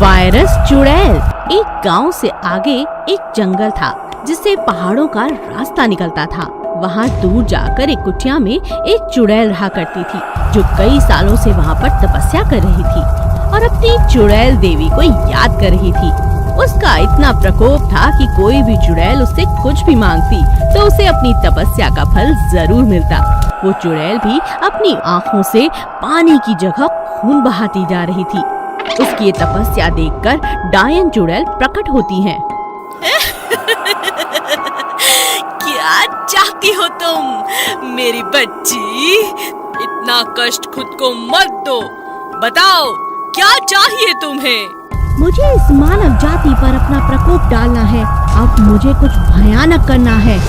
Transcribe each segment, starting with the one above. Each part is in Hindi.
वायरस चुड़ैल। एक गांव से आगे एक जंगल था जिससे पहाड़ों का रास्ता निकलता था। वहाँ दूर जाकर एक कुटिया में एक चुड़ैल रहा करती थी जो कई सालों से वहाँ पर तपस्या कर रही थी और अपनी चुड़ैल देवी को याद कर रही थी। उसका इतना प्रकोप था कि कोई भी चुड़ैल उससे कुछ भी मांगती तो उसे अपनी तपस्या का फल जरूर मिलता। वो चुड़ैल भी अपनी आँखों से पानी की जगह खून बहाती जा रही थी। उसकी ये तपस्या देखकर डायन चुड़ैल प्रकट होती हैं। क्या चाहती हो तुम मेरी बच्ची? इतना कष्ट खुद को मत दो, बताओ क्या चाहिए तुम्हें? मुझे इस मानव जाति पर अपना प्रकोप डालना है। अब मुझे कुछ भयानक करना है।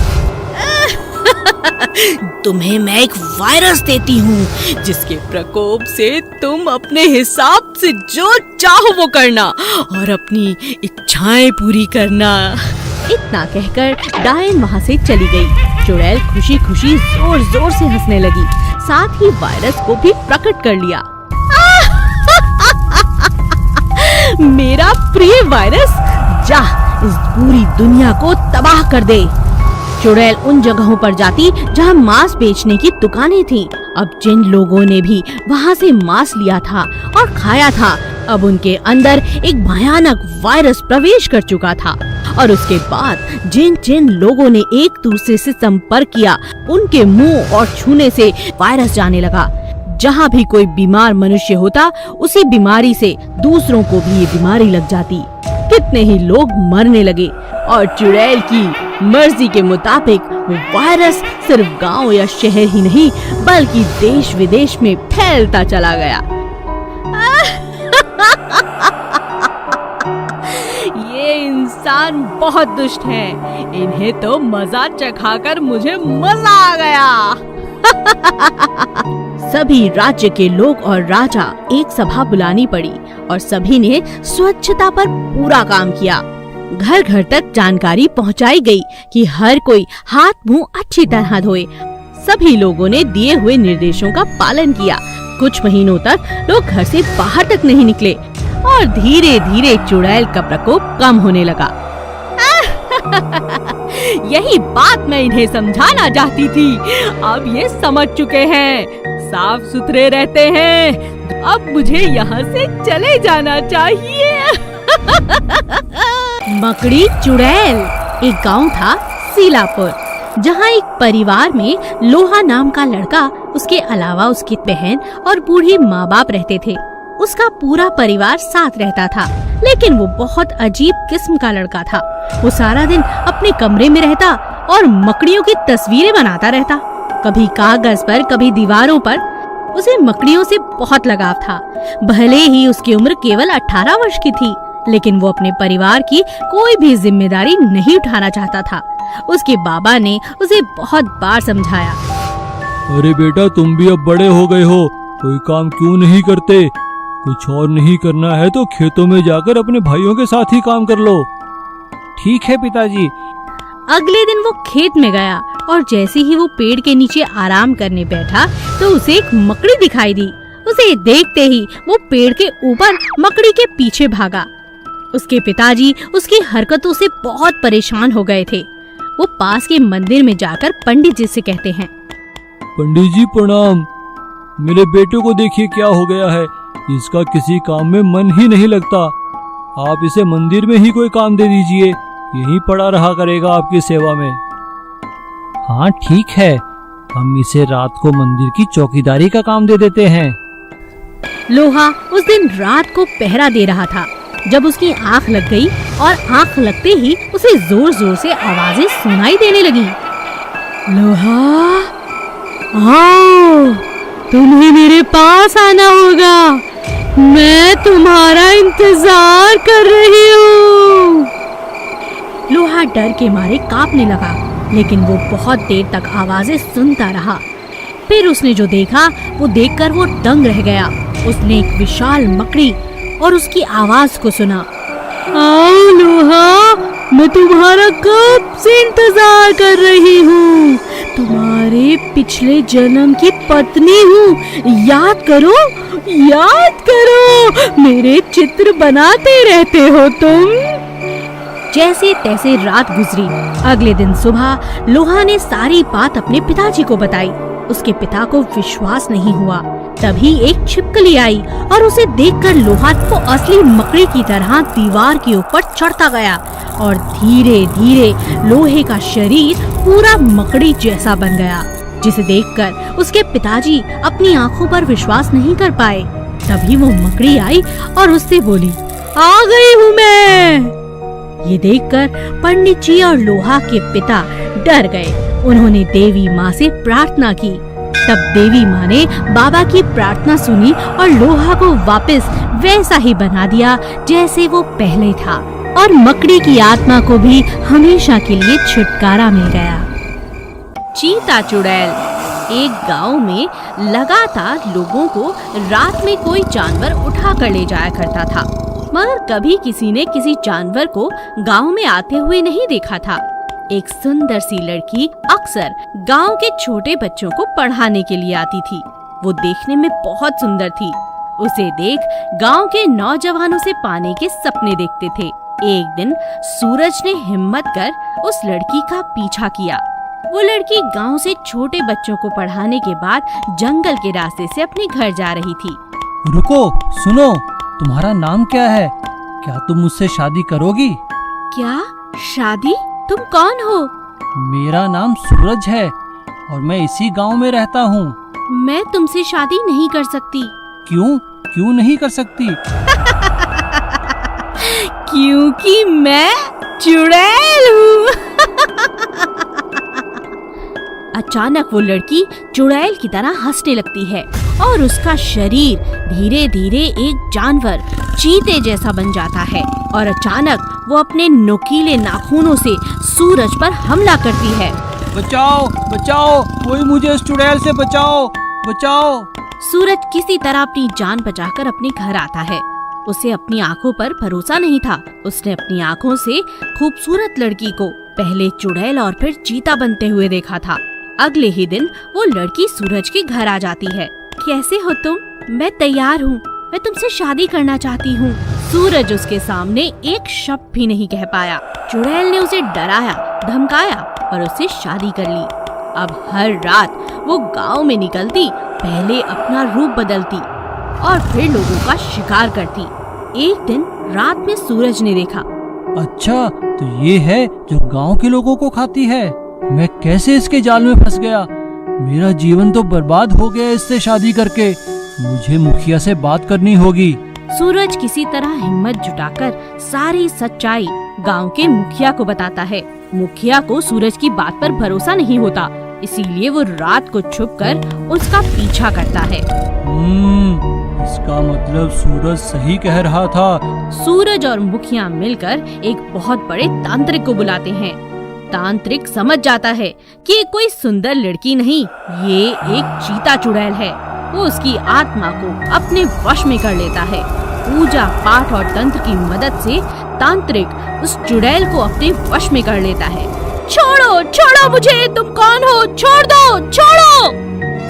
तुम्हें मैं एक वायरस देती हूँ जिसके प्रकोप से तुम अपने हिसाब से जो चाहो वो करना और अपनी इच्छाएं पूरी करना। इतना कहकर डायन वहाँ से चली गई। चुड़ैल खुशी खुशी जोर जोर से हंसने लगी, साथ ही वायरस को भी प्रकट कर लिया। मेरा प्रिय वायरस, जा इस पूरी दुनिया को तबाह कर दे। चुड़ैल उन जगहों पर जाती जहाँ मांस बेचने की दुकानें थीं। अब जिन लोगों ने भी वहाँ से मांस लिया था और खाया था, अब उनके अंदर एक भयानक वायरस प्रवेश कर चुका था और उसके बाद जिन जिन लोगों ने एक दूसरे से संपर्क किया, उनके मुंह और छूने से वायरस जाने लगा। जहाँ भी कोई बीमार मनुष्य होता, उसी बीमारी से दूसरों को भी ये बीमारी लग जाती। कितने ही लोग मरने लगे और चुड़ैल की मर्जी के मुताबिक वो वायरस सिर्फ गांव या शहर ही नहीं बल्कि देश विदेश में फैलता चला गया। ये इंसान बहुत दुष्ट हैं। इन्हें तो मजा चखाकर मुझे मजा आ गया। सभी राज्य के लोग और राजा एक सभा बुलानी पड़ी और सभी ने स्वच्छता पर पूरा काम किया। घर घर तक जानकारी पहुंचाई गई कि हर कोई हाथ मुंह अच्छी तरह धोए। सभी लोगों ने दिए हुए निर्देशों का पालन किया। कुछ महीनों तक लोग घर से बाहर तक नहीं निकले और धीरे धीरे चुड़ैल का प्रकोप कम होने लगा। यही बात मैं इन्हें समझाना चाहती थी। अब ये समझ चुके हैं। साफ सुथरे रहते हैं। अब मुझे यहाँ से चले जाना चाहिए। मकड़ी चुड़ैल। एक गांव था सीलापुर, जहाँ एक परिवार में लोहा नाम का लड़का, उसके अलावा उसकी बहन और बूढ़ी माँ बाप रहते थे। उसका पूरा परिवार साथ रहता था, लेकिन वो बहुत अजीब किस्म का लड़का था। वो सारा दिन अपने कमरे में रहता और मकड़ियों की तस्वीरें बनाता रहता, कभी कागज पर कभी दीवारों पर। उसे मकड़ियों से बहुत लगाव था। भले ही उसकी उम्र केवल 18 वर्ष की थी, लेकिन वो अपने परिवार की कोई भी जिम्मेदारी नहीं उठाना चाहता था। उसके बाबा ने उसे बहुत बार समझाया। अरे बेटा, तुम भी अब बड़े हो गए हो, कोई काम क्यों नहीं करते? कुछ और नहीं करना है तो खेतों में जाकर अपने भाइयों के साथ ही काम कर लो। ठीक है पिताजी। अगले दिन वो खेत में गया और जैसे ही वो पेड़ के नीचे आराम करने बैठा तो उसे एक मकड़ी दिखाई दी। उसे देखते ही वो पेड़ के ऊपर मकड़ी के पीछे भागा। उसके पिताजी उसकी हरकतों से बहुत परेशान हो गए थे। वो पास के मंदिर में जाकर पंडित जी से कहते हैं, पंडित जी प्रणाम। मेरे बेटे को देखिए क्या हो गया है। इसका किसी काम में मन ही नहीं लगता। आप इसे मंदिर में ही कोई काम दे दीजिए, यहीं पड़ा रहा करेगा आपकी सेवा में। हाँ ठीक है, हम इसे रात को मंदिर की चौकीदारी का काम दे देते हैं। लोहा उस दिन रात को पहरा दे रहा था जब उसकी आंख लग गई और आंख लगते ही उसे जोर जोर से आवाजें सुनाई देने लगी। लोहा, आओ, तुम्हें मेरे पास आना होगा। मैं तुम्हारा इंतजार कर रही हूँ। लोहा डर के मारे कांपने लगा, लेकिन वो बहुत देर तक आवाजें सुनता रहा। फिर उसने जो देखा वो देखकर वो दंग रह गया। उसने एक विशाल मकड़ी और उसकी आवाज को सुना। आओ लोहा, मैं तुम्हारा कब से इंतजार कर रही हूँ। तुम्हारा तुम्हारे पिछले जन्म की पत्नी हूँ। याद करो, याद करो, मेरे चित्र बनाते रहते हो तुम। जैसे तैसे रात गुजरी। अगले दिन सुबह लोहा ने सारी बात अपने पिताजी को बताई। उसके पिता को विश्वास नहीं हुआ। तभी एक छिपकली आई और उसे देखकर लोहा वो असली मकड़ी की तरह दीवार के ऊपर चढ़ता गया और धीरे धीरे लोहे का शरीर पूरा मकड़ी जैसा बन गया, जिसे देखकर उसके पिताजी अपनी आंखों पर विश्वास नहीं कर पाए। तभी वो मकड़ी आई और उससे बोली, आ गई हूँ मैं। ये देखकर पंडित जी और लोहा के पिता डर गए। उन्होंने देवी माँ से प्रार्थना की। तब देवी माँ ने बाबा की प्रार्थना सुनी और लोहा को वापस वैसा ही बना दिया जैसे वो पहले था, और मकड़ी की आत्मा को भी हमेशा के लिए छुटकारा मिल गया। चीता चुड़ैल। एक गांव में लगातार लोगों को रात में कोई जानवर उठा कर ले जाया करता था, मगर कभी किसी ने किसी जानवर को गांव में आते हुए नहीं देखा था। एक सुंदर सी लड़की अक्सर गांव के छोटे बच्चों को पढ़ाने के लिए आती थी। वो देखने में बहुत सुंदर थी। उसे देख गांव के नौजवानों से पाने के सपने देखते थे। एक दिन सूरज ने हिम्मत कर उस लड़की का पीछा किया। वो लड़की गांव से छोटे बच्चों को पढ़ाने के बाद जंगल के रास्ते से अपने घर जा रही थी। रुको, सुनो, तुम्हारा नाम क्या है? क्या तुम मुझसे शादी करोगी? क्या शादी? तुम कौन हो? मेरा नाम सूरज है और मैं इसी गांव में रहता हूँ। मैं तुमसे शादी नहीं कर सकती। क्यों? क्यों नहीं कर सकती? क्योंकि मैं चुड़ैल हूँ। अचानक वो लड़की चुड़ैल की तरह हंसने लगती है और उसका शरीर धीरे धीरे एक जानवर चीते जैसा बन जाता है, और अचानक वो अपने नुकीले नाखूनों से सूरज पर हमला करती है। बचाओ, बचाओ, कोई मुझे इस चुड़ैल से बचाओ, बचाओ। सूरज किसी तरह अपनी जान बचाकर अपने घर आता है। उसे अपनी आंखों पर भरोसा नहीं था। उसने अपनी आंखों से खूबसूरत लड़की को पहले चुड़ैल और फिर चीता बनते हुए देखा था। अगले ही दिन वो लड़की सूरज के घर आ जाती है। कैसे हो तुम? मैं तैयार हूँ, मैं तुमसे शादी करना चाहती हूँ। सूरज उसके सामने एक शब्द भी नहीं कह पाया। चुड़ैल ने उसे डराया, धमकाया और उससे शादी कर ली। अब हर रात वो गांव में निकलती, पहले अपना रूप बदलती और फिर लोगों का शिकार करती। एक दिन रात में सूरज ने देखा, अच्छा, तो ये है जो गांव के लोगों को खाती है। मैं कैसे इसके जाल में फंस गया? मेरा जीवन तो बर्बाद हो गया इससे शादी करके। मुझे मुखिया से बात करनी होगी। सूरज किसी तरह हिम्मत जुटाकर सारी सच्चाई गांव के मुखिया को बताता है। मुखिया को सूरज की बात पर भरोसा नहीं होता, इसीलिए वो रात को छुपकर उसका पीछा करता है। इसका मतलब सूरज सही कह रहा था। सूरज और मुखिया मिलकर एक बहुत बड़े तांत्रिक को बुलाते हैं। तांत्रिक समझ जाता है कि ये कोई सुंदर लड़की नहीं, ये एक चीता चुड़ैल है। वो उसकी आत्मा को अपने वश में कर लेता है। पूजा पाठ और तंत्र की मदद से तांत्रिक उस चुड़ैल को अपने वश में कर लेता है। छोड़ो, छोड़ो मुझे, तुम कौन हो? छोड़ दो, छोड़ो।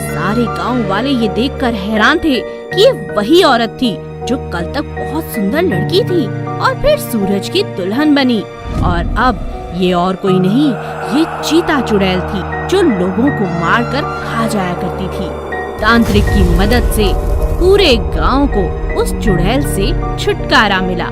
सारे गांव वाले ये देखकर हैरान थे कि ये वही औरत थी जो कल तक बहुत सुंदर लड़की थी और फिर सूरज की दुल्हन बनी। और अब ये और कोई नहीं, ये चीता चुड़ैल थी जो लोगों को मारकर खा जाया करती थी। तांत्रिक की मदद से पूरे गांव को उस चुड़ैल से छुटकारा मिला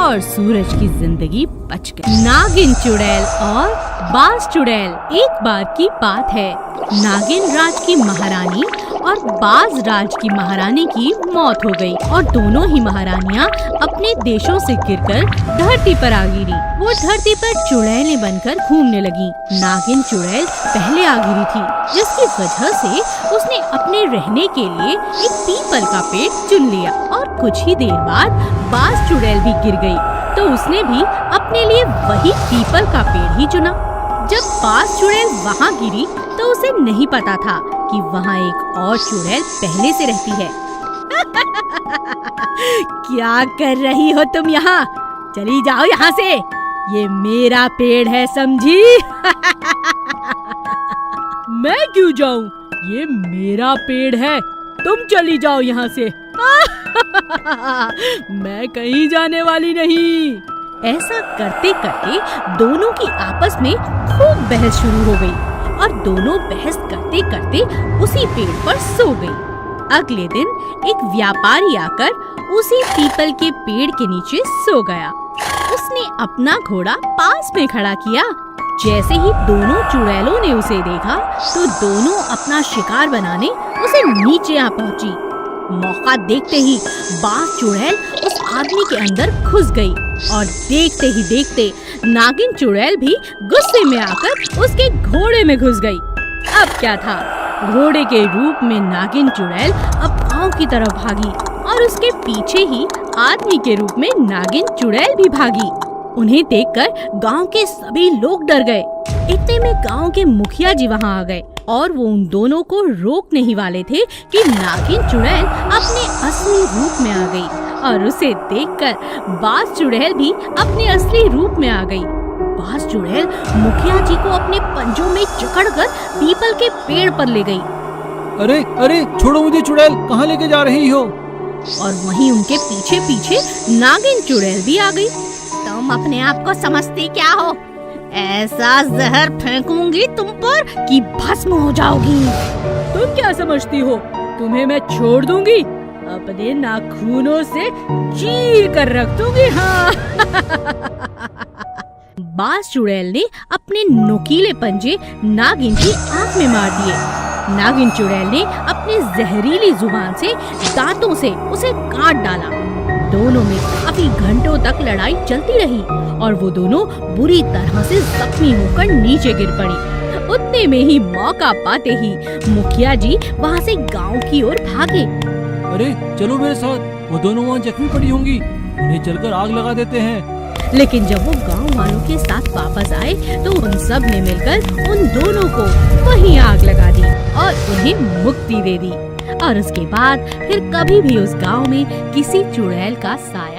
और सूरज की जिंदगी बच गई। नागिन चुड़ैल और बाज चुड़ैल। एक बार की बात है, नागिन राज की महारानी और बाज राज की महारानी की मौत हो गई और दोनों ही महारानियां अपने देशों से गिरकर धरती पर आ गिरी। वो धरती पर चुड़ैलें बनकर घूमने लगी। नागिन चुड़ैल पहले आ गिरी थी, जिसकी वजह से उसने अपने रहने के लिए एक पीपल का पेड़ चुन लिया और कुछ ही देर बाद बाज चुड़ैल भी गिर गई, तो उसने भी अपने लिए वही पीपल का पेड़ ही चुना। जब बाज चुड़ैल वहाँ गिरी तो उसे नहीं पता था कि वहाँ एक और चुड़ैल पहले से रहती है। क्या कर रही हो तुम यहाँ? चली जाओ यहाँ से, ये मेरा पेड़ है, समझी? मैं क्यों जाऊं? ये मेरा पेड़ है, तुम चली जाओ यहाँ से। मैं कहीं जाने वाली नहीं। ऐसा करते करते दोनों की आपस में खूब बहस शुरू हो गई और दोनों बहस करते करते उसी पेड़ पर सो गई। अगले दिन एक व्यापारी आकर उसी पीपल के पेड़ के नीचे सो गया। उसने अपना घोड़ा पास में खड़ा किया। जैसे ही दोनों चुड़ैलों ने उसे देखा तो दोनों अपना शिकार बनाने उसे नीचे आ पहुंची। मौका देखते ही बाज चुड़ैल उस आदमी के अंदर घुस गई और देखते ही देखते नागिन चुड़ैल भी गुस्से में आकर उसके घोड़े में घुस गई। अब क्या था, घोड़े के रूप में नागिन चुड़ैल अब गांव की तरफ भागी और उसके पीछे ही आदमी के रूप में नागिन चुड़ैल भी भागी। उन्हें देखकर गांव के सभी लोग डर गए। इतने में गांव के मुखिया जी वहां आ गए और वो उन दोनों को रोकने ही वाले थे कि नागिन चुड़ैल अपने असली रूप में आ गई और उसे देखकर बाज चुड़ैल भी अपने असली रूप में आ गई। बाज चुड़ैल मुखिया जी को अपने पंजों में जकड़कर पीपल के पेड़ पर ले गई। अरे अरे छोड़ो मुझे चुड़ैल, कहाँ लेके जा रही हो? और वहीं उनके पीछे पीछे नागिन चुड़ैल भी आ गई। तुम अपने आप को समझती क्या हो? ऐसा जहर फेंकूंगी तुम पर कि भस्म हो जाओगी। तुम क्या समझती हो, तुम्हें मैं छोड़ दूंगी? अपने नाखूनों से चीर कर रख दूंगी। हाँ। बाज चुड़ैल ने अपने नुकीले पंजे नागिन की आंख में मार दिए। नागिन चुड़ैल ने अपनी जहरीली जुबान से दांतों से उसे काट डाला। दोनों में काफी घंटों तक लड़ाई चलती रही और वो दोनों बुरी तरह से जख्मी होकर नीचे गिर पड़ी। उतने में ही मौका पाते ही मुखिया जी वहाँ से गांव की ओर भागे। अरे चलो मेरे साथ, वो दोनों वहाँ जख्मी पड़ी होंगी, उन्हें चलकर आग लगा देते हैं। लेकिन जब वो गांव वालों के साथ वापस आए तो उन सब ने मिलकर उन दोनों को वहीं आग लगा दी और उन्हें मुक्ति दे दी। और उसके बाद फिर कभी भी उस गांव में किसी चुड़ैल का साया